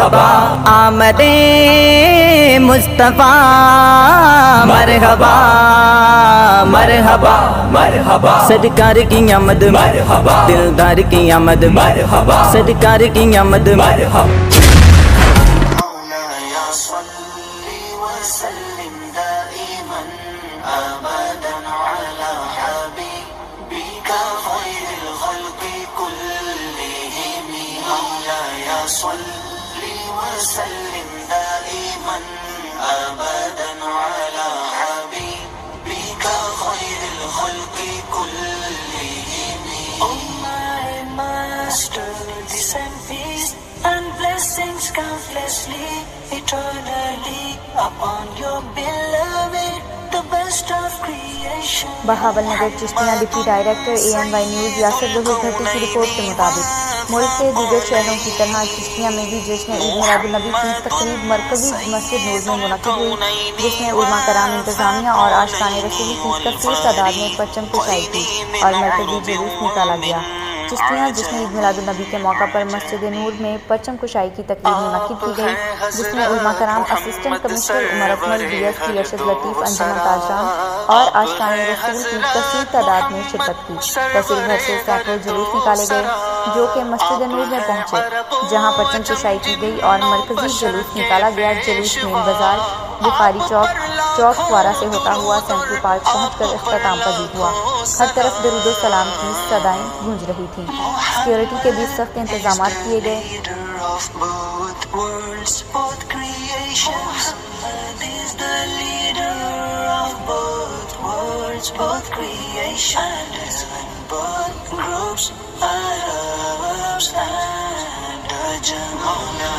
مرحبا آمد مصطفیٰ مرحبا مرحبا مرحبا سرکار کی آمد مرحبا دلدار کی آمد مرحبا سرکار کی آمد مرحبا صلی وسلم دائما ابدا على حبيبك خير الخلق كلهم. Oh my master, descend peace and blessings countlessly eternally upon your beloved, the best of creation. Bahawal Nagar Chishtian deputy director ANY news Yasir ظہور بھٹی کی رپورٹ کے مطابق ملک کے دیگر شہروں کی طرح چشتیاں میں بھی جشن عید میلاد النبی کی تقریب مرکزی مسجد نور میں منعقد ہوئی، جس میں علماء کرام، انتظامیہ اور عاشقان رسول کی کثیر تعداد میں پرچم کشائی کی اور مرکزی جلوس نکالا گیا۔ چشتیاں جشن عید میلاد النبی کے موقع پر مسجد نور میں پرچم کشائی کی تقریب منعقد کی گئی، جس میں علماء کرام، assistant commissioner Umar Akmal, DSP Arshad لطیف، انجمن تاجران اور عاشقان رسول کی کثیر تعداد میں شرکت کی۔ تحصیل گھر سے سینکڑوں جلوس نکالے گئے جو کہ مسجد نور میں پہنچے، جہاں پرچم کشائی کی گئی اور مرکزی جلوس نکالا گیا۔ جلوس مین بازار، بخاری چوک فوارہ سے ہوتا ہوا سینٹرل پارک پہنچ کر اختتام پذیر ہوا۔ ہر طرف درود و سلام کی صدائیں گونج رہی تھیں۔ سیکورٹی کے بھی سخت انتظامات کیے گئے۔ Both creations, both groups, Arabs and Jamala.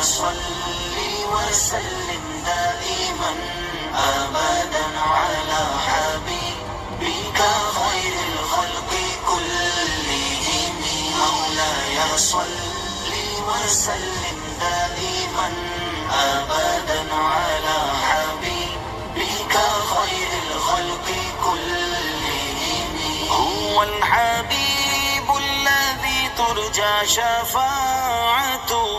Salli wa sallim daiman abadan ala habibika khairil khalqi kullihim. Mawlaya salli wa sallim daiman abadan ala habibika khairil khalqi هو الحبيب الذي ترجى شفاعته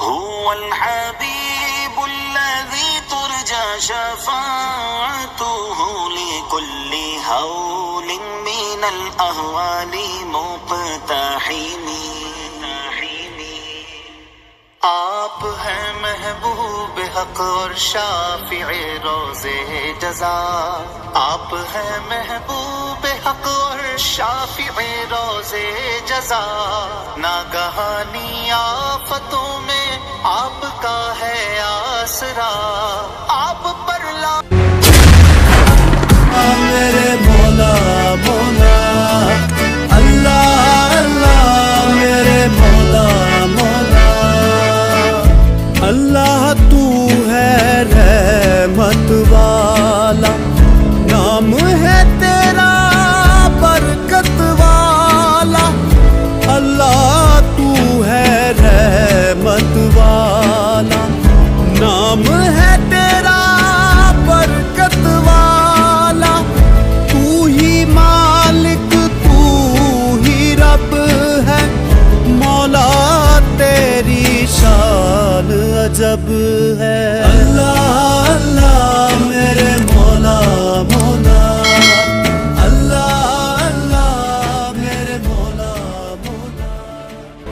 هو الحبيب الذي ترجى شفاعته لكل هول من الأهوال مقتحم. آپ ہیں محبوب حق اور شافع روز جزا، آپ ہیں محبوب حق اور شافع روز جزا، ناگہانی آفتوں میں آپ کا ہے آسرا، آپ پر لا